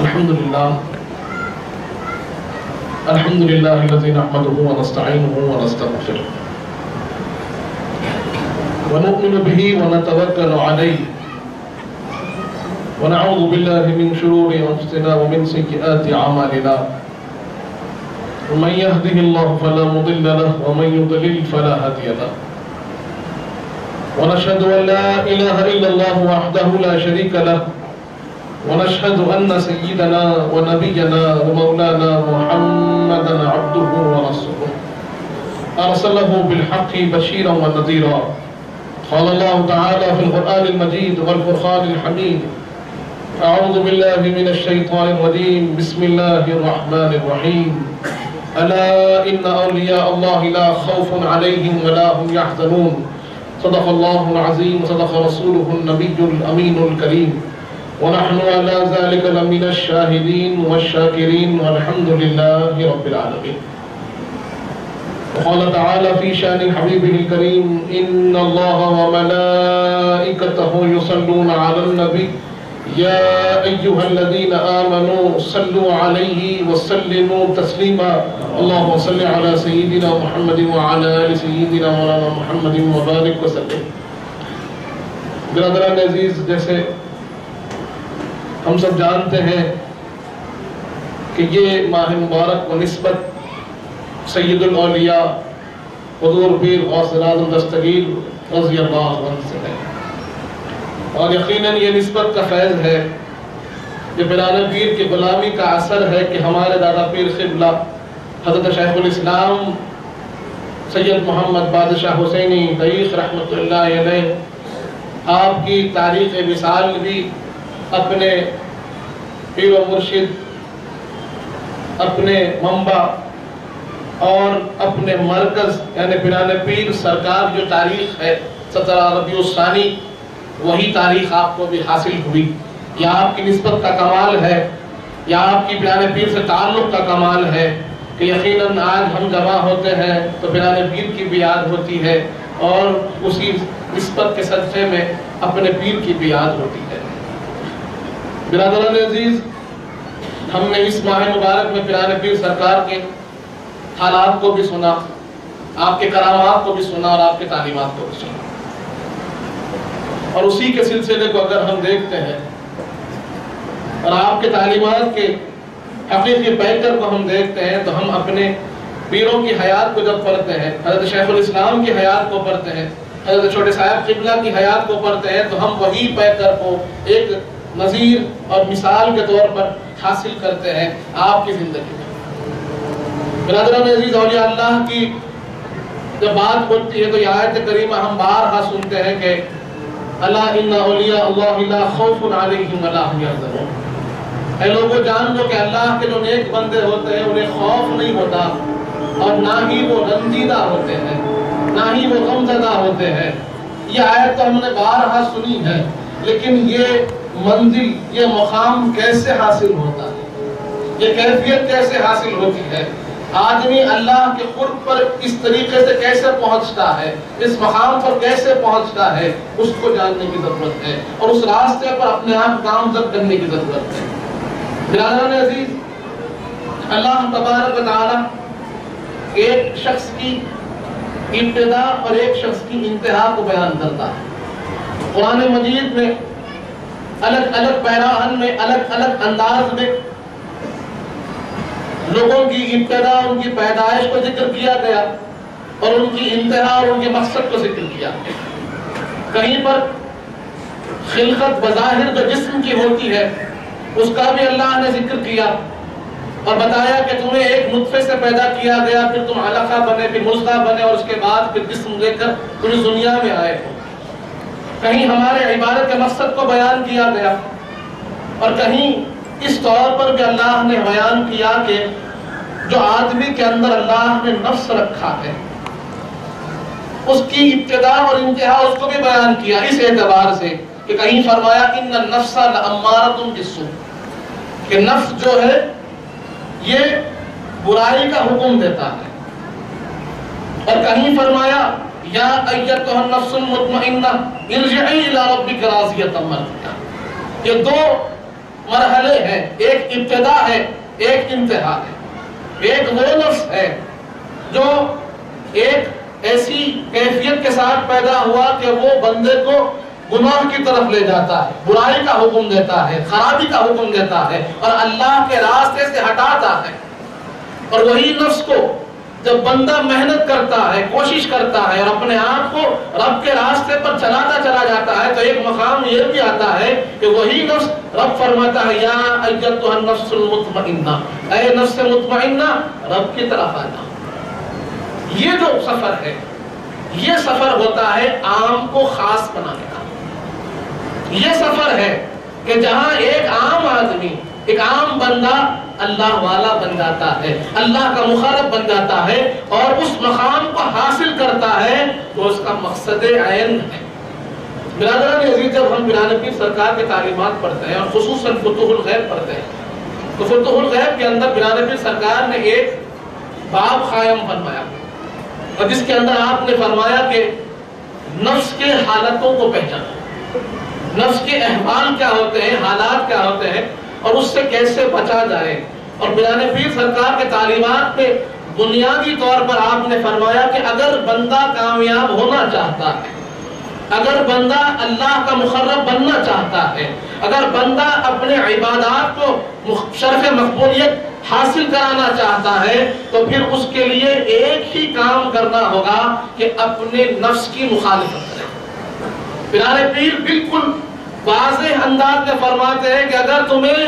الحمد لله الذي نحمده ونستعينه ونستغفره ونؤمن به ونتوكل عليه ونعوذ بالله من شرور أنفسنا ومن سيئات أعمالنا ومن يهده الله فلا مضل له ومن يضلل فلا هادي له ونشهد أن لا إله إلا الله وحده لا شريك له ونشهد أن سيدنا ونبينا ومولانا محمدا عبده ورسوله أرسله بالحق بشيرا ونذيرا قال الله تعالى في القرآن المجيد والفرقان الحميد أعوذ بالله من الشيطان الرجيم بسم الله الرحمن الرحيم ألا إن أولياء الله لا خوف عليهم ولا هم يحزنون صدق الله العظيم صدق رسوله النبي الأمين الكريم ونحن على ذلك لمن الشاهدين والشاكرين والحمد لله رب العالمين. وقال تعالى في شأن حبيبه الكريم إن الله وملائكته يصلون على النبي يا أيها الذين آمنوا صلوا عليه وسلموا تسليما اللهم صل على سيدنا محمد وعلى آل سيدنا مولانا محمد وبارك وسلم. برادران عزیز، جیسے ہم سب جانتے ہیں کہ یہ ماہ مبارک و نسبت سید الاولیاء حضور پیر غوث اعظم دستگیر رضی اللہ عنہ سے ہے، اور یقیناً یہ نسبت کا فیض ہے، یہ پیران پیر کی غلامی کا اثر ہے کہ ہمارے دادا پیر قبلہ حضرت شیخ الاسلام سید محمد بادشاہ حسینی دعیق رحمۃ اللہ علیہ آپ کی تاریخ وصال بھی اپنے پیر و مرشد، اپنے منبع اور اپنے مرکز یعنی پیران پیر سرکار جو تاریخ ہے 17 ربیع الثانی، وہی تاریخ آپ کو بھی حاصل ہوئی. یہ آپ کی نسبت کا کمال ہے، یا آپ کی پیران پیر سے تعلق کا کمال ہے کہ یقیناً آج ہم جمع ہوتے ہیں تو پیران پیر کی بھی یاد ہوتی ہے، اور اسی نسبت کے صدقے میں اپنے پیر کی بھی یاد ہوتی ہے. برادران عزیز، ہم نے اس ماہ مبارک میں پیران پیر سرکار کے حالات کو بھی سنا، آپ کے کرامات کو بھی سنا اور آپ کے تعلیمات کو بھی سنا، اور اسی کے سلسلے کو اگر ہم دیکھتے ہیں اور آپ کے تعلیمات کے حقیقی پیکر کو ہم دیکھتے ہیں تو ہم اپنے پیروں کی حیات کو جب پڑھتے ہیں، حضرت شیخ الاسلام کی حیات کو پڑھتے ہیں، حضرت چھوٹے صاحب قبلہ کی حیات کو پڑھتے ہیں، تو ہم وہی پیکر کو ایک نظیر اور مثال کے طور پر حاصل کرتے ہیں آپ کی زندگی میں. برادران عزیز، اولیاء اللہ کی جب بات ہوتی ہے تو یہ آیت کریمہ ہم بارہا سنتے ہیں کہ الا ان اولیاء اللہ لا خوف علیہم ولا هم يحزنون. اے لوگوں، جان لو کہ اللہ کے جو نیک بندے ہوتے ہیں انہیں خوف نہیں ہوتا، اور نہ ہی وہ رنجیدہ ہوتے ہیں، نہ ہی وہ غمزدہ ہوتے ہیں. یہ آیت تو ہم نے بارہا سنی ہے، لیکن یہ منزل، یہ مقام کیسے حاصل ہوتا ہے، یہ کیفیت کیسے حاصل ہوتی ہے، آدمی اللہ کے قرب پر اس طریقے سے کیسے پہنچتا ہے، اس مقام پر کیسے پہنچتا ہے، اس کو جاننے کی ضرورت ہے، اور اس راستے پر اپنے آپ گامزن کرنے کی ضرورت ہے. برادران عزیز، اللہ تبارک و تعالی ایک شخص کی ابتدا اور ایک شخص کی انتہا کو بیان کرتا ہے. قرآن مجید میں الگ الگ پیراہن میں، الگ الگ انداز میں لوگوں کی ابتدا، ان کی پیدائش کو ذکر کیا گیا، اور ان کی انتہا اور ان کے مقصد کو ذکر کیا. کہیں پر خلقت بظاہر جو جسم کی ہوتی ہے اس کا بھی اللہ نے ذکر کیا اور بتایا کہ تمہیں ایک نطفے سے پیدا کیا گیا، پھر تم علقہ بنے، پھر مضغہ بنے، اور اس کے بعد پھر جسم لے کر تم اس دنیا میں آئے ہو. کہیں ہمارے عبادت کے مقصد کو بیان کیا گیا، اور کہیں اس طور پر بھی اللہ نے بیان کیا کہ جو آدمی کے اندر اللہ نے نفس رکھا ہے اس کی ابتدا اور انتہا اس کو بھی بیان کیا، اس اعتبار سے کہ کہیں فرمایا ان النفس لامارۃ بالسوء، کہ نفس جو ہے یہ برائی کا حکم دیتا ہے. اور کہیں فرمایا یا ایتھا النفس المطمئنہ ارجعی الی ربک راضیۃ مرضیہ. یہ دو مرحلے ہیں، ایک ابتدا ہے، ایک انتہا ہے۔ ایک وہ نفس ہے جو ایک ایسی کیفیت کے ساتھ پیدا ہوا کہ وہ بندے کو گناہ کی طرف لے جاتا ہے، برائی کا حکم دیتا ہے، خرابی کا حکم دیتا ہے اور اللہ کے راستے سے ہٹاتا ہے۔ اور وہی نفس کو جب بندہ محنت کرتا ہے، کوشش کرتا ہے اور اپنے آپ کو رب کے راستے پر چلاتا چلا جاتا ہے تو ایک مقام یہ بھی آتا ہے کہ وہی نفس رب فرماتا ہے یا ایتھا النفس المطمئنہ، اے نفس مطمئنہ رب کی طرف آ جا۔ یہ جو سفر ہے، یہ سفر ہوتا ہے عام کو خاص بنانے کا۔ یہ سفر ہے کہ جہاں ایک عام آدمی، ایک عام بندہ اللہ والا بن جاتا ہے، اللہ کا مخالف بن جاتا ہے اور اس مقام کو حاصل کرتا ہے تو اس کا مقصد عین ہے۔ برادران عزیز، جب ہم پیران پیر سرکار کے تعلیمات پڑھتے ہیں اور خصوصاً فتوح الغیب پڑھتے ہیں تو فتوح الغیب کے اندر پیران پیر سرکار نے ایک باب قائم فرمایا اور جس کے اندر آپ نے فرمایا کہ نفس کے حالتوں کو پہچانا، نفس کے احوال کیا ہوتے ہیں، حالات کیا ہوتے ہیں اور اس سے کیسے بچا جائے۔ اور پیران پیر سرکار کے تعلیمات میں بنیادی طور پر آپ نے فرمایا کہ اگر بندہ کامیاب ہونا چاہتا ہے، اگر بندہ اللہ کا مقرب بننا چاہتا ہے، اگر بندہ اپنے عبادات کو شرف مقبولیت حاصل کرانا چاہتا ہے تو پھر اس کے لیے ایک ہی کام کرنا ہوگا کہ اپنے نفس کی مخالفت کرے۔ پیران پیر بالکل واضح انداز میں فرماتے ہیں کہ اگر تمہیں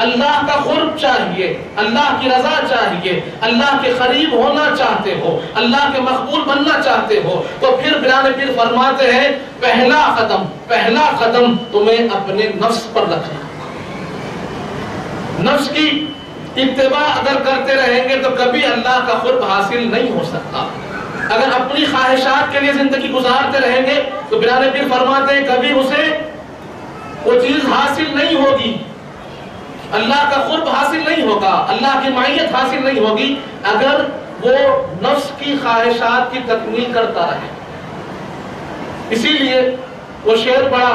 اللہ کا قرب چاہیے، اللہ کی رضا چاہیے، اللہ کے قریب ہونا چاہتے ہو، اللہ کے مقبول بننا چاہتے ہو تو پھر پیران پیر فرماتے ہیں پہلا قدم تمہیں اپنے نفس پر رکھنا۔ نفس کی اتباع اگر کرتے رہیں گے تو کبھی اللہ کا قرب حاصل نہیں ہو سکتا۔ اگر اپنی خواہشات کے لیے زندگی گزارتے رہیں گے تو پیران پیر فرماتے ہیں کبھی اسے وہ چیز حاصل نہیں ہوگی، اللہ کا قرب حاصل نہیں ہوگا، اللہ کی معیت حاصل نہیں ہوگی اگر وہ نفس کی خواہشات کی تکمیل کرتا رہے۔ اسی لیے وہ شعر بڑا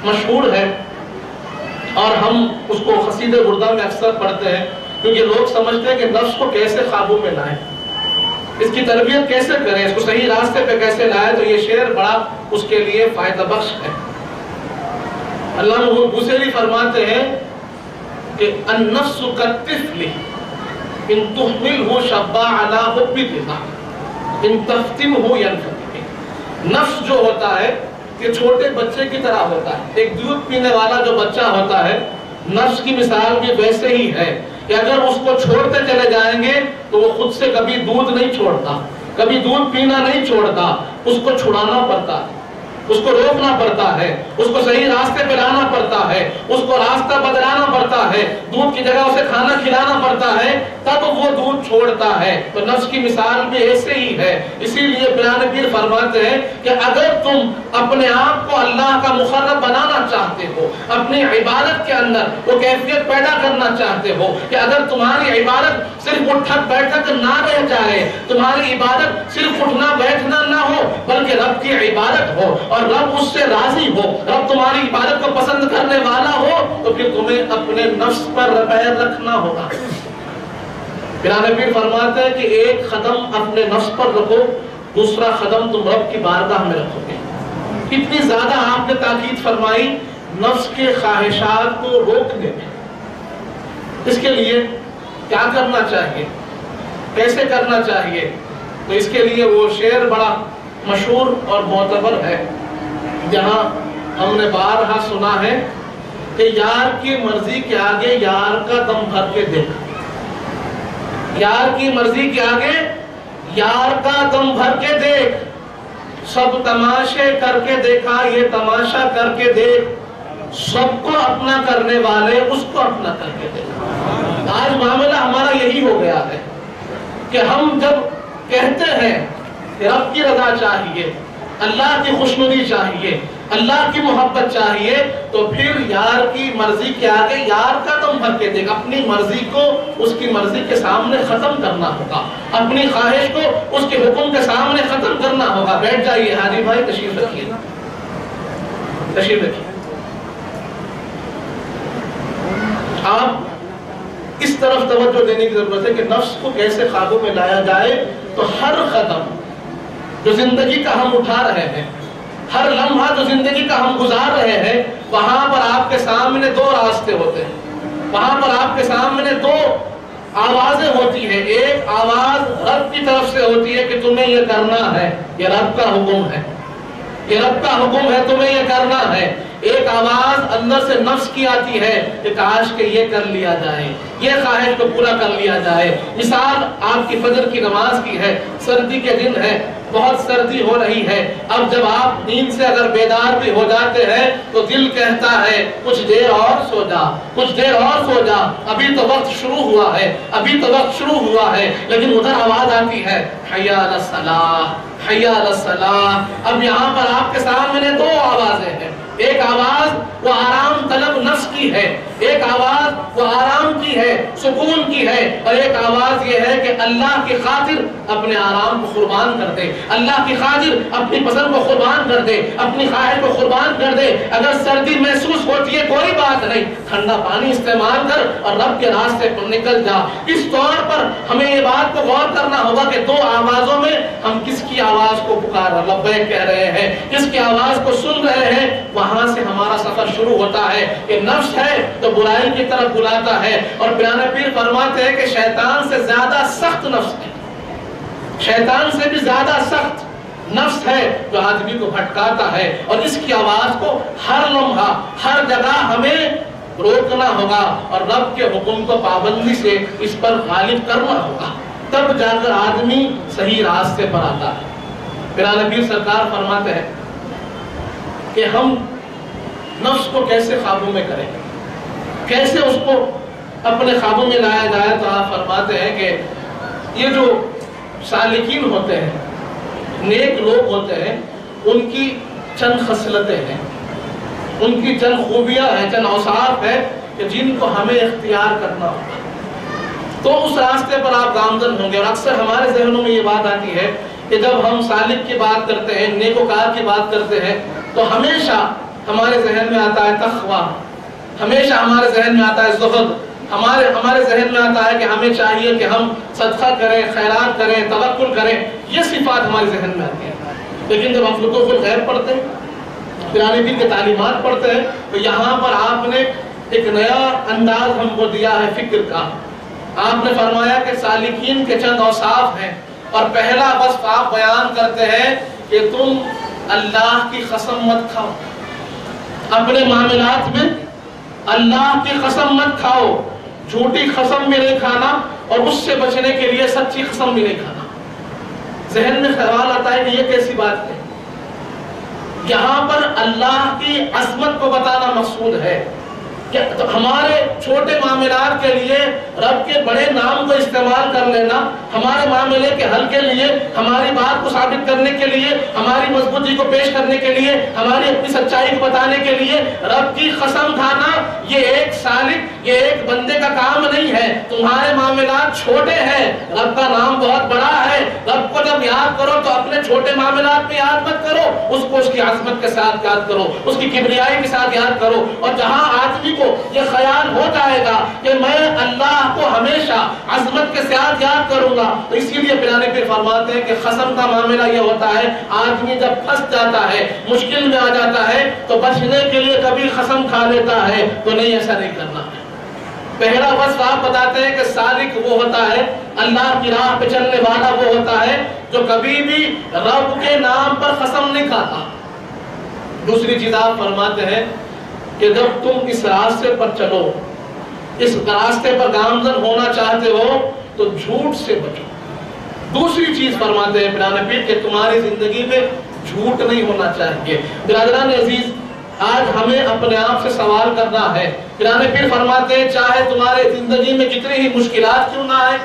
مشہور ہے اور ہم اس کو قصیدہ بردہ میں اکثر پڑھتے ہیں کیونکہ لوگ سمجھتے ہیں کہ نفس کو کیسے قابو میں لائیں، اس کی تربیت کیسے کریں، اس کو صحیح راستے پہ کیسے لائیں، تو یہ شعر بڑا اس کے لیے فائدہ بخش ہے۔ علامہ بوصیری فرماتے ہیں کہ النفس کالطفل ان تحملہ شب علی حبہ ان تفتنہ ینفتن۔ نفس جو ہوتا ہے کہ چھوٹے بچے کی طرح ہوتا ہے، ایک دودھ پینے والا جو بچہ ہوتا ہے، نفس کی مثال بھی ویسے ہی ہے کہ اگر اس کو چھوڑتے چلے جائیں گے تو وہ خود سے کبھی دودھ نہیں چھوڑتا، کبھی دودھ پینا نہیں چھوڑتا، اس کو چھڑانا پڑتا ہے، اس کو روکنا پڑتا ہے، اس کو صحیح راستے پہ لانا پڑتا ہے، اس کو راستہ بدلانا پڑتا ہے، دودھ کی جگہ اسے کھانا کھلانا پڑتا ہے، تب وہ دودھ چھوڑتا ہے۔ تو نفس کی مثال بھی ایسے ہی ہے۔ اسی لیے پیران پیر فرماتے ہیں کہ اگر تم اپنے آپ کو اللہ کا مقرب بنانا چاہتے ہو، اپنی عبادت کے اندر وہ کیفیت پیدا کرنا چاہتے ہو کہ اگر تمہاری عبادت صرف اٹھک بیٹھک نہ رہ جائے، تمہاری عبادت صرف اٹھنا بیٹھنا نہ ہو بلکہ رب کی عبادت ہو اور رب اس سے راضی ہو، رب تمہاری عبادت کو پسند کرنے والا ہو، تو پھر تمہیں اپنے نفس پر پیر رکھنا ہوگا۔ پیران پیر فرماتے ہیں کہ ایک قدم اپنے نفس پر رکھو، دوسرا قدم تم رب کی بارگاہ میں رکھو گے۔ اتنی زیادہ آپ نے تاکید فرمائی نفس کے خواہشات کو روکنے میں۔ اس کے لیے کیا کرنا چاہیے، کیسے کرنا چاہیے؟ تو اس کے لیے وہ شعر بڑا مشہور اور معتبر ہے جہاں ہم نے بارہا سنا ہے کہ یار کی مرضی کے آگے یار کا دم بھر کے دیکھ، یار کی مرضی کے آگے یار کا دم بھر کے دیکھ، سب تماشے کر کے دیکھا یہ تماشا کر کے دیکھ، سب کو اپنا کرنے والے اس کو اپنا کر کے دیکھا۔ آج معاملہ ہمارا یہی ہو گیا ہے کہ ہم جب کہتے ہیں کہ رب کی رضا چاہیے، اللہ کی خوشنودی چاہیے، اللہ کی محبت چاہیے، تو پھر یار کی مرضی کے آگے یار کا دم بھر کے دیکھ، اپنی مرضی کو اس کی مرضی کے سامنے ختم کرنا ہوگا، اپنی خواہش کو اس کے حکم کے سامنے ختم کرنا ہوگا۔ بیٹھ جائیے حاجی بھائی، تشریف رکھیے، تشریف رکھیے۔ اس طرف توجہ دینے کی ضرورت ہے کہ نفس کو کیسے قابو میں لایا جائے. تو ہر قدم جو زندگی کا ہم اٹھا رہے ہیں، ہر لمحہ جو زندگی کا ہم گزار رہے ہیں، وہاں پر آپ کے سامنے دو راستے ہوتے ہیں، وہاں پر آپ کے سامنے دو آوازیں ہوتی ہیں. ایک آواز رب کی طرف سے ہوتی ہے کہ تمہیں یہ کرنا ہے، یہ رب کا حکم ہے، یہ رب کا حکم ہے، تمہیں یہ کرنا ہے. ایک آواز اندر سے نفس کی آتی ہے کہ کاش کہ یہ کر لیا جائے، یہ خواہش کو پورا کر لیا جائے. مثال آپ کی فجر کی نماز کی ہے. سردی کے دن ہے، بہت سردی ہو رہی ہے. اب جب آپ نیند سے اگر بیدار بھی ہو جاتے ہیں تو دل کہتا ہے کچھ دیر اور سو جا، کچھ دیر اور سو جا، ابھی تو وقت شروع ہوا ہے، ابھی تو وقت شروع ہوا ہے. لیکن ادھر آواز آتی ہے حی علی الصلاۃ، حی علی الصلاۃ. اب یہاں پر آپ کے سامنے دو آوازیں ہیں. ایک آواز وہ آرام طلب نفس کی ہے، ایک آواز وہ آرام کی ہے، سکون کی ہے، اور ایک آواز یہ ہے کہ اللہ کی خاطر اپنے آرام کو قربان کر دے، اللہ کی خاطر اپنی پسند کو قربان کر دے، اپنی خواہش کو قربان کر دے. اگر سردی محسوس ہوتی ہے کوئی بات نہیں، ٹھنڈا پانی استعمال کر اور رب کے راستے پر نکل جا. اس طور پر ہمیں یہ بات کو غور کرنا ہوگا کہ دو آوازوں میں ہم کس کی آواز کو پکار لبیک کہہ رہے ہیں، کس کی آواز کو سن رہے ہیں. وہاں سے ہمارا سفر شروع ہوتا ہے کہ نفس ہے تو برائی کی طرف بلاتا ہے. اور پیارے پیر فرماتے ہیں کہ شیطان سے زیادہ سخت نفس ہے، شیطان سے بھی زیادہ سخت نفس ہے جو آدمی کو بھٹکاتا ہے. اور اس کی آواز کو ہر لمحہ ہر جگہ ہمیں روکنا ہوگا اور رب کے حکم کو پابندی سے اس پر غالب کرنا ہوگا، تب جا کر آدمی صحیح راستے پر آتا ہے. پیارے پیر سرکار فرماتے ہیں کہ ہم نفس کو کیسے قابو میں کریں، کیسے اس کو اپنے قابو میں لایا جائے. تو آپ فرماتے ہیں کہ یہ جو سالکین ہوتے ہیں، نیک لوگ ہوتے ہیں، ان کی چند خصلتیں ہیں، ان کی چند خوبیاں ہیں، چند اوصاف ہیں کہ جن کو ہمیں اختیار کرنا ہوگا تو اس راستے پر آپ گامزن ہوں گے. اور اکثر ہمارے ذہنوں میں یہ بات آتی ہے کہ جب ہم سالک کی بات کرتے ہیں، نیکوکار کی بات کرتے ہیں، تو ہمیشہ ہمارے ذہن میں آتا ہے تقویٰ، ہمیشہ ہمارے ذہن میں آتا ہے زہد، ہمارے ذہن میں آتا ہے کہ ہمیں چاہیے کہ ہم صدقہ کریں، خیرات کریں، توکل کریں. یہ صفات ہمارے ذہن میں آتی ہیں. لیکن جب ہم فقہ الغیب پڑھتے ہیں، قرآن پاک کی تعلیمات پڑھتے ہیں، تو یہاں پر آپ نے ایک نیا انداز ہم کو دیا ہے فکر کا. آپ نے فرمایا کہ سالکین کے چند اوصاف ہیں، اور پہلا وصف آپ بیان کرتے ہیں کہ تم اللہ کی قسم مت کھاؤ، اپنے معاملات میں اللہ کی قسم مت کھاؤ، جھوٹی قسم بھی نہیں کھانا اور اس سے بچنے کے لیے سچی قسم بھی نہیں کھانا. ذہن میں خیال آتا ہے کہ یہ کیسی بات ہے. یہاں پر اللہ کی عظمت کو بتانا مقصود ہے کہ ہمارے چھوٹے معاملات کے لیے رب کے بڑے نام کو استعمال کر لینا، ہمارے معاملے کے حل کے لیے، ہماری بات کو ثابت کرنے کے لیے، ہماری مضبوطی کو پیش کرنے کے لیے، ہماری اپنی سچائی کو بتانے کے لیے رب کی قسم کھانا، یہ ایک سالک، یہ ایک بندے کا کام نہیں ہے. تمہارے معاملات چھوٹے ہیں، رب کا نام بہت بڑا ہے. رب کو جب یاد کرو تو اپنے چھوٹے معاملات میں یاد مت کرو، اس کو اس کی عظمت کے ساتھ یاد کرو، اس کی کبریائی کے ساتھ یاد کرو. اور جہاں آدمی کو یہ خیال ہو جائے گا کہ میں اللہ کو ہمیشہ عظمت کے ساتھ یاد کروں گا، تو اسی لیے پیارے پیر فرماتے ہیں کہ قسم کا معاملہ یہ ہوتا ہے آدمی جب پھنس جاتا ہے، مشکل میں آ جاتا ہے تو بچنے کے لیے کبھی قسم کھا لیتا ہے. تو نہیں، ایسا نہیں کرنا ہے. پہلا وصف آپ بتاتے ہیں کہ سالک وہ ہوتا ہے، اللہ کی راہ پہ چلنے والا وہ ہوتا ہے جو کبھی بھی رب کے نام پر قسم نہیں کھاتا. دوسری چیز آپ فرماتے ہیں کہ جب تم اس راستے پر چلو، اس راستے پر گامزن ہونا چاہتے ہو تو جھوٹ سے بچو. دوسری چیز فرماتے ہیں پیارے پیر کہ تمہاری زندگی میں جھوٹ نہیں ہونا چاہیے. برادران عزیز، آج ہمیں اپنے آپ سے سوال کرنا ہے. پیارے پیر فرماتے ہیں چاہے تمہارے زندگی میں کتنی ہی مشکلات کیوں نہ آئے،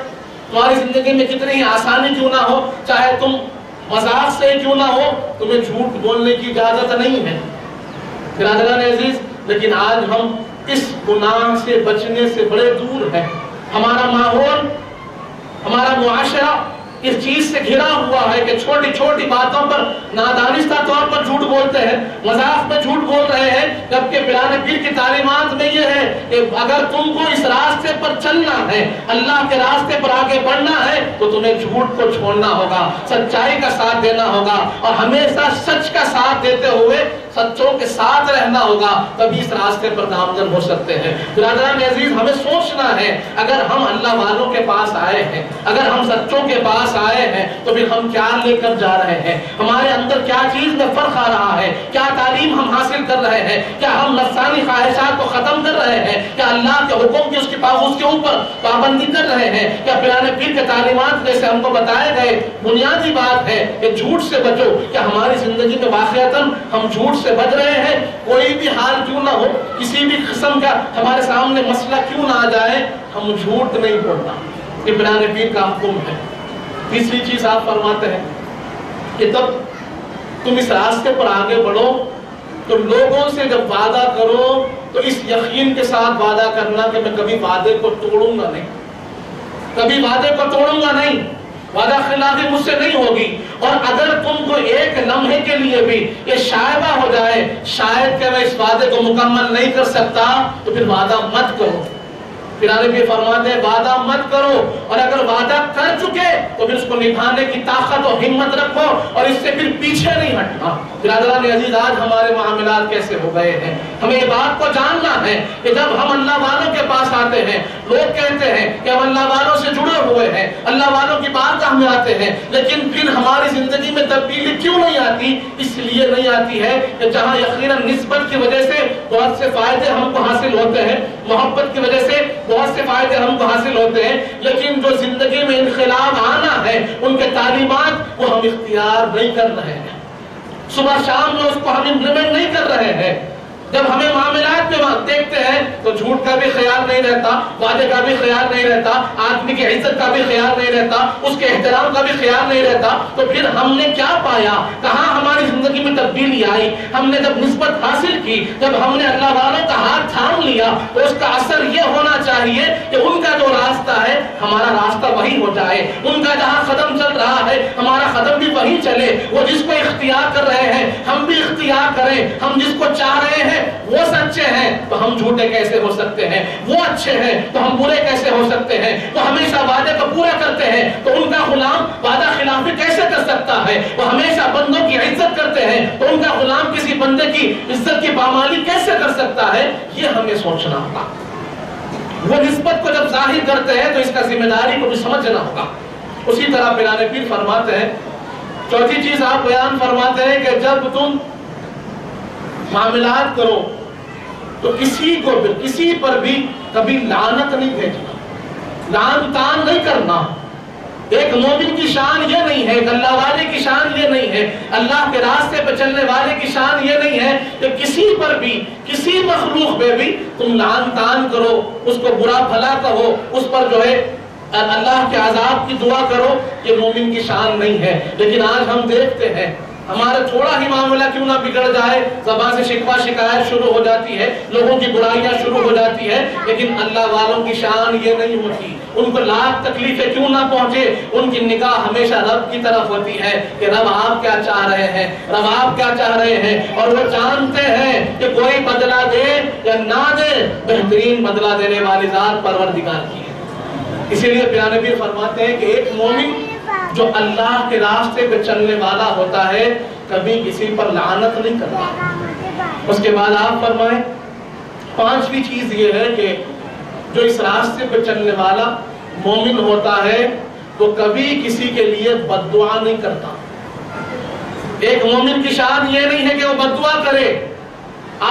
تمہاری زندگی میں کتنی ہی آسانی کیوں نہ ہو، چاہے تم مذاق سے کیوں نہ ہو، تمہیں جھوٹ بولنے کی اجازت نہیں ہے. برادران عزیز، لیکن آج ہم اس گناہ سے بچنے سے بڑے دور ہیں. ہمارا ماحول، ہمارا معاشرہ اس چیز سے گھرا ہوا ہے کہ چھوٹی چھوٹی باتوں پر نادانستہ طور پر جھوٹ بولتے ہیں، مذاق میں جھوٹ بول رہے ہیں. جبکہ پیارے پیر کی تعلیمات میں یہ ہے کہ اگر تم کو اس راستے پر اگر چلنا ہے، اللہ کے راستے پر آگے بڑھنا ہے، تو تمہیں جھوٹ کو چھوڑنا ہوگا، سچائی کا ساتھ دینا ہوگا، اور ہمیشہ سچ کا ساتھ دیتے ہوئے سچوں کے ساتھ رہنا ہوگا، تبھی اس راستے پر گامزن ہو سکتے ہیں۔ برادران عزیز، ہمیں سوچنا ہے، اگر ہم اللہ والوں کے پاس آئے ہیں، اگر ہم سچوں کے پاس آئے ہیں، تو پھر ہم کیا لے کر جا رہے ہیں، ہمارے اندر کیا چیز میں فرق آ رہا ہے، کیا تعلیم ہم حاصل کر رہے ہیں، کیا ہم نفسانی خواہشات کو ختم کر رہے ہیں، کیا اللہ کے حکم کی اس کے اوپر پابندی کر رہے ہیں، کیا پیرانے پیر کے تعلیمات جیسے ہم کو بتائے گئے بنیادی بات ہے کہ جھوٹ سے بچو، کیا ہماری زندگی میں واقعتاً ہم جھوٹ سے بچ رہے ہیں؟ کوئی بھی حال کیوں نہ ہو، کسی بھی قسم کا ہمارے سامنے مسئلہ کیوں نہ آ جائے، ہم جھوٹ نہیں بولنا، یہ پیرانے پیر کا حکم ہے۔ تیسری چیز آپ فرماتے ہیں کہ تب تم اس راستے پر آگے بڑھو تو لوگوں سے جب وعدہ کرو تو اس یقین کے ساتھ وعدہ کرنا کہ میں کبھی وعدے کو توڑوں گا نہیں، کبھی وعدے کو توڑوں گا نہیں، وعدہ خلافی مجھ سے نہیں ہوگی۔ اور اگر تم کو ایک لمحے کے لیے بھی یہ شائبہ ہو جائے شاید کہ میں اس وعدے کو مکمل نہیں کر سکتا، تو پھر وعدہ مت کرو۔ پیرانے پیر فرماتے ہیں وعدہ مت کرو، اور اگر وعدہ کر چکے تو پھر اس کو نبھانے کی طاقت و ہمت رکھو، اور اس سے پھر پیچھے نہیں ہٹنا۔ برادران عزیز، آج ہمارے معاملات کیسے ہو گئے ہیں؟ ہمیں یہ بات کو جاننا ہے کہ جب ہم اللہ والوں کے پاس آتے ہیں، لوگ کہتے ہیں کہ ہم اللہ والوں سے جڑے ہوئے ہیں، اللہ والوں کی بارگاہ میں آتے ہیں، لیکن پھر ہماری زندگی میں تبدیلی کیوں نہیں آتی؟ اس لیے نہیں آتی ہے کہ جہاں یقیناً نسبت کی وجہ سے بہت سے فائدے ہم کو حاصل ہوتے ہیں، محبت کی وجہ سے بہت سے فائدے ہم کو حاصل ہوتے ہیں، لیکن جو زندگی میں انقلاب آنا ہے ان کے تعلیمات وہ ہم اختیار نہیں کر رہے ہیں، صبح شام میں اس کو ہم امپلیمنٹ نہیں کر رہے ہیں۔ جب ہمیں معاملات میں دیکھتے ہیں تو جھوٹ کا بھی خیال نہیں رہتا، وعدے کا بھی خیال نہیں رہتا، آدمی کی عزت کا بھی خیال نہیں رہتا، اس کے احترام کا بھی خیال نہیں رہتا، تو پھر ہم نے کیا پایا؟ کہاں ہماری زندگی میں تبدیلی آئی؟ ہم نے جب نسبت حاصل کی، جب ہم نے اللہ والوں کا ہاتھ تھام لیا، تو اس کا اثر یہ ہونا چاہیے کہ ان کا جو راستہ ہے ہمارا راستہ وہی ہو جائے، ان کا جہاں قدم چل رہا ہے ہمارا قدم بھی وہی چلے، وہ جس کو اختیار کر رہے ہیں ہم بھی اختیار کریں، ہم جس کو چاہ رہے ہیں وہ سچے ہیں تو ہم جھوٹے کیسے ہو سکتے ہیں، وہ اچھے ہیں تو ہم برے کیسے ہو سکتے ہیں، وہ ہمیشہ وعدے کو پورا کرتے ہیں تو ان کا غلام وعدہ خلافی کیسے کر سکتا ہے، وہ ہمیشہ بندوں کی عزت کرتے ہیں تو ان کا غلام کسی بندے کی عزت کی پامالی کیسے کر سکتا ہے؟ یہ ہمیں سوچنا ہوگا۔ وہ نسبت کو جب ظاہر کرتے ہیں تو اس کا ذمہ داری کو بھی سمجھنا ہوگا۔ اسی طرح پیرانے پیر فرماتے ہیں، چوتھی چیز آپ بیان فرماتے ہیں کہ جب تم معاملات کرو تو کسی پر بھی کبھی لعنت نہیں بھیجنا، لعن تان نہیں کرنا۔ ایک مومن کی شان یہ نہیں ہے، ایک اللہ والے کی شان یہ نہیں ہے، اللہ کے راستے پہ چلنے والے کی شان یہ نہیں ہے کہ کسی پر بھی، کسی مخلوق پہ بھی تم لعن تان کرو، اس کو برا بھلا کہو، اس پر جو ہے اللہ کے عذاب کی دعا کرو، یہ مومن کی شان نہیں ہے۔ لیکن آج ہم دیکھتے ہیں ہمارا تھوڑا ہی معاملہ کیوں نہ بگڑ جائے، زبان سے شکوہ شکایت شروع ہو جاتی ہے، لوگوں کی برائیاں شروع ہو جاتی ہے، لیکن اللہ والوں کی شان یہ نہیں ہوتی۔ ان کو لاکھ تکلیفیں کیوں نہ پہنچے، ان کی نگاہ ہمیشہ رب کی طرف ہوتی ہے کہ رب آپ کیا چاہ رہے ہیں، رب آپ کیا چاہ رہے ہیں، اور وہ جانتے ہیں کہ کوئی بدلہ دے یا نہ دے، بہترین بدلہ دینے والی ذات پروردگار کی ہے۔ اسی لیے پیرانے پیر فرماتے ہیں کہ ایک مومن جو اللہ کے راستے پہ چلنے والا ہوتا ہے کبھی کسی پر لعنت نہیں کرتا۔ اس کے بعد آپ فرمائیں پانچویں چیز یہ ہے کہ جو اس راستے پہ چلنے والا مومن ہوتا ہے وہ کبھی کسی کے لیے بد دعا نہیں کرتا۔ ایک مومن کی شان یہ نہیں ہے کہ وہ بد دعا کرے۔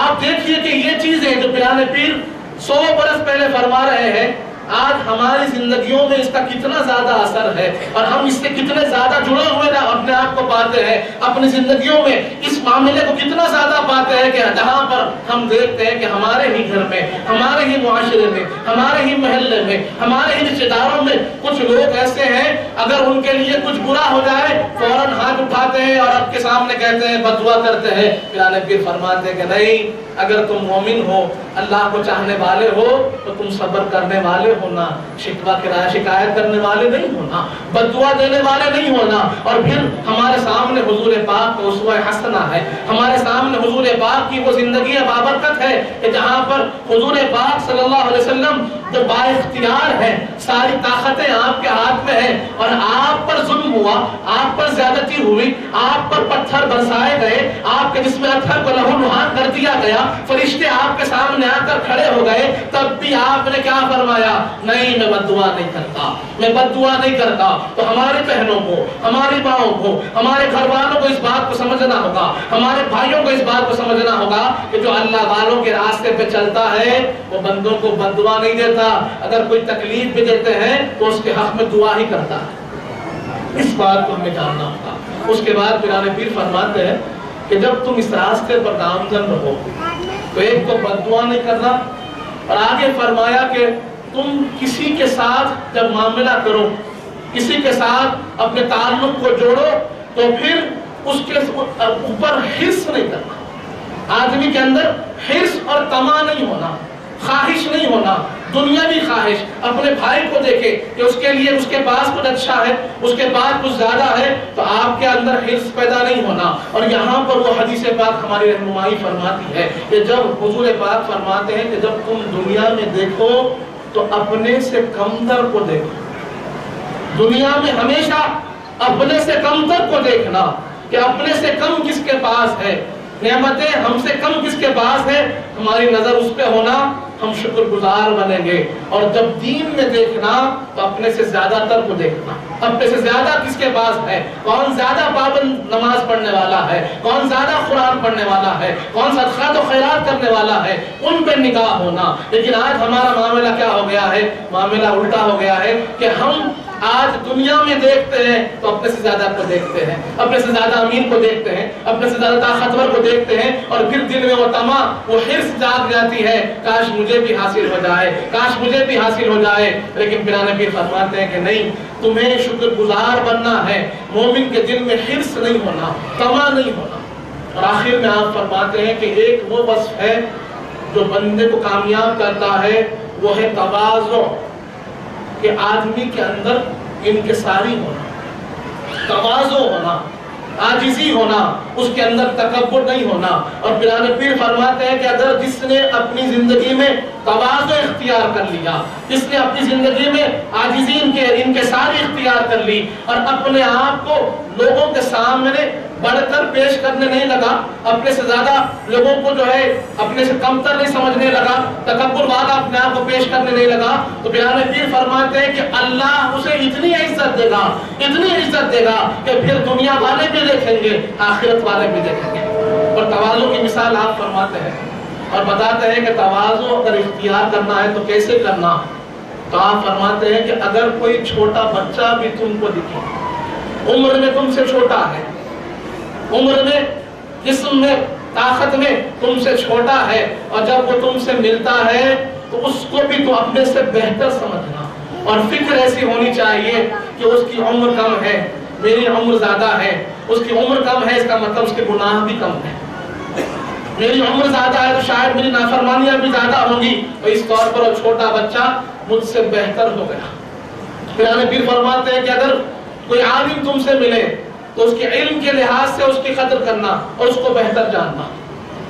آپ دیکھیے کہ یہ چیزیں جو پیرانے پیر 100 برس پہلے فرما رہے ہیں، آج ہماری زندگیوں میں اس کا کتنا زیادہ اثر ہے، اور ہم اس سے کتنے زیادہ جڑے ہوئے اپنے آپ کو پاتے ہیں، اپنی زندگیوں میں اس معاملے کو کتنا زیادہ پاتے ہیں کہ جہاں پر ہم دیکھتے ہیں کہ ہمارے ہی گھر میں، ہمارے ہی معاشرے میں، ہمارے ہی محلے میں، ہمارے ہی رشتے داروں میں کچھ لوگ ایسے ہیں اگر ان کے لیے کچھ برا ہو جائے فوراً ہاتھ اٹھاتے ہیں اور آپ کے سامنے کہتے ہیں، بد دعا کرتے ہیں۔ پیرانے پیر فرماتے ہیں کہ نہیں، اگر تم مومن ہو، اللہ کو چاہنے والے ہو تو تم صبر کرنے والے ہونا, شکوہ شکایت کرنے والے نہیں ہونا, بددعا دینے والے نہیں ہونا. اور پھر ہمارے سامنے حضور پاک کا اسوہ حسنہ ہے, ہمارے سامنے حضور پاک کی وہ زندگی بابرکت ہے کہ جہاں پر حضور پاک صلی اللہ علیہ وسلم جو با اختیار ہے, ساری طاقتیں آپ کے ہاتھ میں ہیں, اور آپ پر ظلم ہوا, آپ پر زیادتی ہوئی, آپ پر پتھر برسائے گئے, آپ کے جسم اطہر کو لہو لہان کر دیا گیا, فرشتے آپ کے سامنے آ کر کھڑے ہو گئے, تب بھی آپ نے کیا فرمایا؟ نہیں, میں بد دعا نہیں کرتا, میں بد دعا نہیں کرتا. تو ہمارے بہنوں کو, ہماری ماؤں کو, ہمارے گھر والوں کو اس بات کو سمجھنا ہوگا, ہمارے بھائیوں کو اس بات کو سمجھنا ہوگا کہ جو اللہ والوں کے راستے پہ چلتا ہے وہ بندوں کو بد دعا نہیں دیتا, اگر کوئی تکلیف بھی دیتے ہیں تو اس کے حق میں دعا ہی کرتا ہے. اس بات کو ہمیں جاننا ہوگا. اس کے بعد پیرانے پیر فرماتے ہیں کہ جب تم اس راستے پر گامزن رہو تو ایک تو بد دعا نہیں کرنا, اور آگے فرمایا کہ تم کسی کے ساتھ جب معاملہ کرو, کسی کے ساتھ اپنے تعلق کو جوڑو تو پھر اس کے اوپر حرص نہیں کرنا. آدمی کے اندر حرص اور طمع نہیں ہونا, خواہش نہیں ہونا, دنیاوی خواہش. اپنے بھائی کو دیکھے کہ اس کے لیے اس کے پاس کچھ اچھا ہے, اس کے پاس کچھ زیادہ ہے, تو آپ کے اندر حرص پیدا نہیں ہونا. اور یہاں پر وہ حدیث پاک ہماری رہنمائی فرماتی ہے کہ جب حضور پاک فرماتے ہیں کہ جب تم دنیا میں دیکھو تو اپنے سے کمتر کو دیکھو. دنیا میں ہمیشہ اپنے سے کمتر کو دیکھنا کہ اپنے سے کم کس کے پاس ہے, نعمتیں ہم سے کم کس کے پاس ہے, ہماری نظر اس پہ ہونا, ہم شکر گزار بنیں گے. اور جب دین میں دیکھنا تو اپنے سے زیادہ تر کو دیکھنا, اپنے سے زیادہ کس کے پاس ہے, کون زیادہ پابند نماز پڑھنے والا ہے, کون زیادہ قرآن پڑھنے والا ہے, کون صدقات و خیرات کرنے والا ہے, ان پہ نگاہ ہونا. لیکن آج ہمارا معاملہ کیا ہو گیا ہے؟ معاملہ الٹا ہو گیا ہے کہ ہم آج دنیا میں دیکھتے ہیں تو اپنے سے زیادہ کو دیکھتے ہیں, اپنے سے زیادہ امیر کو دیکھتے ہیں, اپنے سے زیادہ طاقتور کو دیکھتے ہیں, اور پھر دل میں وہ طمع, وہ حرص جاگ جاتی ہے, کاش مجھے بھی حاصل ہو جائے, کاش مجھے بھی حاصل ہو جائے. لیکن پیرانے پیر فرماتے ہیں کہ نہیں, تمہیں شکر گزار بننا ہے, مومن کے دل میں حرص نہیں ہونا, طمع نہیں ہونا. اور آخر میں آپ فرماتے ہیں کہ ایک وہ وصف ہے جو بندے کو کامیاب کرتا ہے, وہ ہے تواضع, کہ آدمی کے اندر انکساری ہونا, تواضع ہونا, عاجزی ہونا, اس کے اندر تکبر نہیں ہونا. اور پیرانے پیر فرماتے ہیں کہ اگر جس نے اپنی زندگی میں تواضع اختیار کر لیا, جس نے اپنی زندگی میں عاجزی انکساری اختیار کر لی, اور اپنے آپ کو لوگوں کے سامنے بڑھ کر پیش کرنے نہیں لگا, اپنے سے زیادہ لوگوں کو جو ہے اپنے سے کمتر نہیں سمجھنے لگا, تکبر والا اپنے آپ کو پیش کرنے نہیں لگا, تو پیرانے پیر فرماتے ہیں کہ اللہ اسے اتنی عزت دے گا, اتنی عزت دے گا کہ پھر دنیا والے بھی دیکھیں گے, آخرت والے بھی دیکھیں گے. اور تواضع کی مثال آپ فرماتے ہیں اور بتاتے ہیں کہ تواضع اگر اختیار کرنا ہے تو کیسے کرنا. تو آپ فرماتے ہیں کہ اگر کوئی چھوٹا بچہ بھی تم کو دکھے, عمر میں تم سے چھوٹا ہے, عمر میں, جسم میں, طاقت میں تم سے چھوٹا ہے, اور جب وہ تم سے ملتا ہے تو اس کو بھی تو اپنے سے بہتر سمجھنا, اور فکر ایسی ہونی چاہیے کہ اس کی عمر کم ہے, میری عمر زیادہ ہے. اس کی عمر کم ہے اس کا مطلب اس کے گناہ بھی کم ہے. میری عمر زیادہ ہے تو شاید میری نافرمانیاں بھی زیادہ ہوں گی, تو اس طور پر وہ چھوٹا بچہ مجھ سے بہتر ہو گیا. پیرانے پیر فرماتے ہیں کہ اگر کوئی عالم تم سے ملے تو اس کے علم کے لحاظ سے اس کی قدر کرنا اور اس کو بہتر جاننا,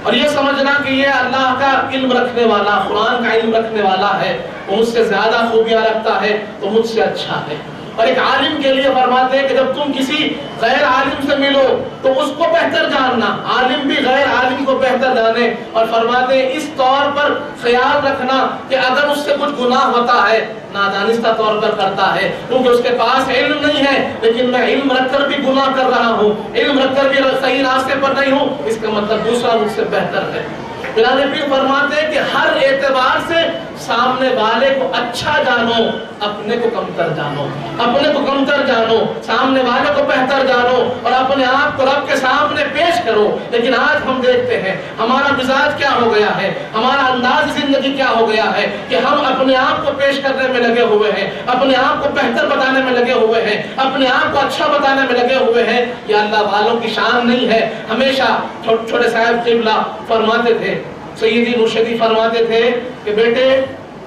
اور یہ سمجھنا کہ یہ اللہ کا علم رکھنے والا, قرآن کا علم رکھنے والا ہے, وہ مجھ سے زیادہ خوبیاں رکھتا ہے تو مجھ سے اچھا ہے. اور ایک عالم کے لیے فرماتے ہیں کہ جب تم کسی غیر عالم سے ملو تو اس کو بہتر جاننا, عالم بھی غیر عالم کو بہتر جانے. اور فرماتے ہیں اس طور پر خیال رکھنا کہ اگر اس سے کچھ گناہ ہوتا ہے, نادانستہ طور پر کرتا ہے, کیونکہ اس کے پاس علم نہیں ہے, لیکن میں علم رکھ کر بھی گناہ کر رہا ہوں, علم رکھ کر بھی صحیح راستے پر نہیں ہوں, اس کا مطلب دوسرا مجھ سے بہتر ہے. پیرانے پیر فرماتے ہیں کہ ہر اعتبار سے سامنے والے کو اچھا جانو, اپنے کو کمتر جانو, اپنے کو کمتر جانو, سامنے والے کو بہتر جانو, اور اپنے آپ کو رب کے سامنے پیش کرو. لیکن آج ہم دیکھتے ہیں ہمارا مزاج کیا ہو گیا ہے, ہمارا انداز زندگی کیا ہو گیا ہے کہ ہم اپنے آپ کو پیش کرنے میں لگے ہوئے ہیں, اپنے آپ کو بہتر بتانے میں لگے ہوئے ہیں, اپنے آپ کو اچھا بتانے میں لگے ہوئے ہیں. یہ اللہ والوں کی شان نہیں ہے. ہمیشہ چھوٹے صاحب قبلہ فرماتے تھے, سیدی مرشدی فرماتے تھے کہ بیٹے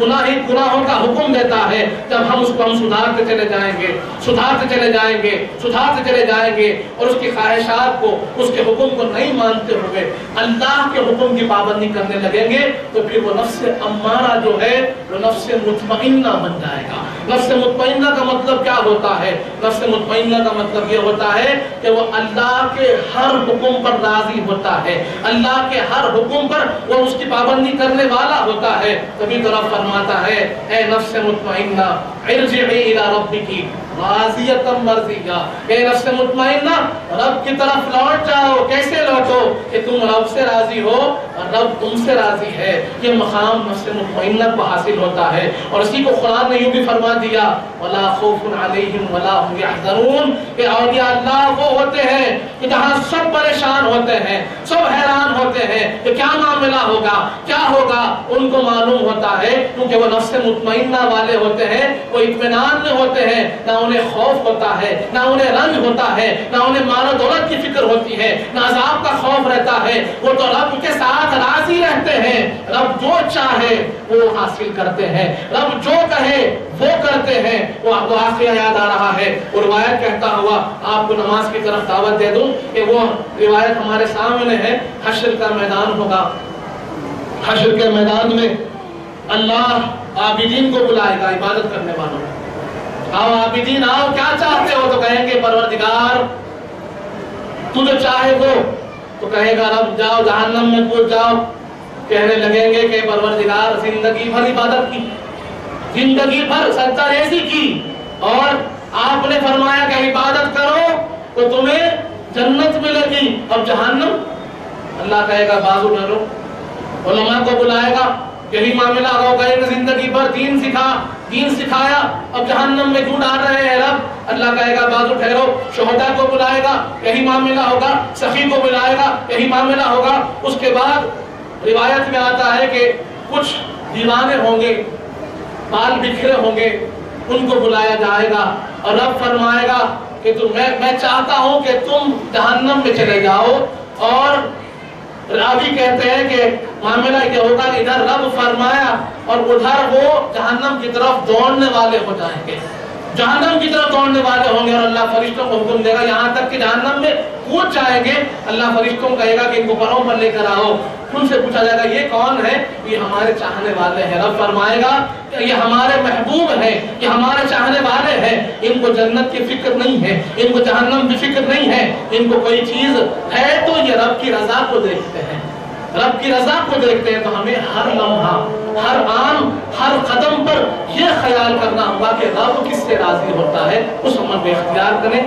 گناہوں کا حکم دیتا ہے، جب ہم اس کو سدھارتے چلے جائیں گے، سدھارتے چلے جائیں گے، سدھارتے چلے جائیں گے، اور اس کی خواہشات کو، اس کے حکم کو نہیں مانتے ہوئے اللہ کے حکم کی پابندی کرنے لگیں گے، تو پھر وہ نفس امارہ جو ہے وہ نفس مطمئنہ بن جائے گا۔ نفس مطمئنہ کا مطلب کیا ہوتا ہے؟ نفس مطمئنہ کا مطلب یہ ہوتا ہے کہ وہ اللہ کے ہر حکم پر راضی ہوتا ہے، اللہ کے ہر حکم پر وہ اس کی پابندی کرنے والا ہوتا ہے۔ تبھی تو رب فرماتا ہے اے نفس مطمئنہ ارجعی الی ربکی راضیۃ مرضیہ، اے نفس مطمئنہ رب کی طرف لوٹ جاؤ۔ کیسے لوٹو؟ کہ تم رب سے راضی ہو اور رب تم سے راضی ہے۔ یہ مقام نفس مطمئنہ کو حاصل ہوتا ہے، اور اسی کو قرآن نے یوں بھی فرما دیا وَلَا خَوْفٌ عَلَيْهِمْ وَلَا هُمْ يَحْزَنُونَ، کہ اولیاء اللہ وہ ہوتے ہیں کہ جہاں سب پریشان ہوتے ہیں، سب حیران ہوتے ہیں کہ کیا معاملہ ہوگا، کیا ہوگا، ان کو معلوم ہوتا ہے کیونکہ وہ نفس مطمئنہ والے ہوتے ہیں، وہ اطمینان میں ہوتے ہیں، نہ انہیں خوف ہوتا ہے، نہ انہیں رنج ہوتا ہے، نہ انہیں مال و دولت کی فکر ہوتی ہے، نہ عذاب کا خوف رہتا ہے۔ وہ تو رب کے ساتھ راضی رہتے ہیں، رب جو چاہے وہ حاصل کرتے ہیں، رب جو کہے وہ کرتے ہیں۔ وہ واقعہ یاد آ رہا ہے، وہ روایت کہتا ہوا آپ کو نماز کی طرف دعوت دے دوں کہ وہ روایت ہمارے سامنے ہے۔ حشر کا میدان ہوگا، حشر کے میدان میں اللہ عابدین کو بلائے گا، عبادت کرنے والوں کو، آؤ عابدین آؤ، کیا چاہتے ہو؟ تو کہیں گے پروردگار تو جو چاہے وہ، تو کہے گا رب جاؤ جہنم میں کود جاؤ۔ کہنے لگیں گے کہ پروردگار زندگی بھر عبادت کی، زندگی بھر سجدہ ریزی کی، اور آپ نے فرمایا کہ عبادت کرو تو تمہیں جنت ملے گی، اب جہنم؟ اللہ کہے گا بازو ڈالو، علماء کو بلائے گا، یہی معاملہ ہوگا کہ زندگی بھر دین سکھایا، اب جہنم میں کیوں ڈال رہے ہیں رب؟ اللہ کہے گا بازو ٹھہرو، شہداء کو بلائے گا، یہی معاملہ ہوگا، سخی کو بلائے گا، یہی معاملہ ہوگا۔ اس کے بعد روایت میں آتا ہے کہ کچھ دیوانے ہوں گے، بال بکھرے ہوں گے، ان کو بلایا جائے گا، اور رب فرمائے گا کہ میں چاہتا ہوں کہ تم جہنم میں چلے جاؤ۔ اور راوی کہتے ہیں کہ معاملہ یہ ہوگا کہ ادھر رب فرمایا اور ادھر وہ جہنم کی طرف دوڑنے والے ہو جائیں گے، جہنم کی طرف دوڑنے والے ہوں گے، اور اللہ فرشتوں کو حکم دے گا یہاں تک کہ جہنم میں کود جائیں گے۔ اللہ فرشتوں کو کہے گا کہ ان کو پروں پر لے کر آؤ۔ ان سے پوچھا جائے گا یہ کون ہے؟ یہ ہمارے چاہنے والے ہیں۔ رب فرمائے گا کہ یہ ہمارے محبوب ہیں، یہ ہمارے چاہنے والے ہیں، ان کو جنت کی فکر نہیں ہے، ان کو جہنم کی فکر نہیں ہے، ان کو کوئی چیز ہے تو یہ رب کی رضا کو دیکھتے ہیں، رب کی رضا کو دیکھتے ہیں۔ تو ہمیں ہر لمحہ، ہر آن، ہر قدم پر یہ خیال کرنا ہوگا کہ رب کس سے راضی ہوتا ہے، اس عمل میں اختیار کریں۔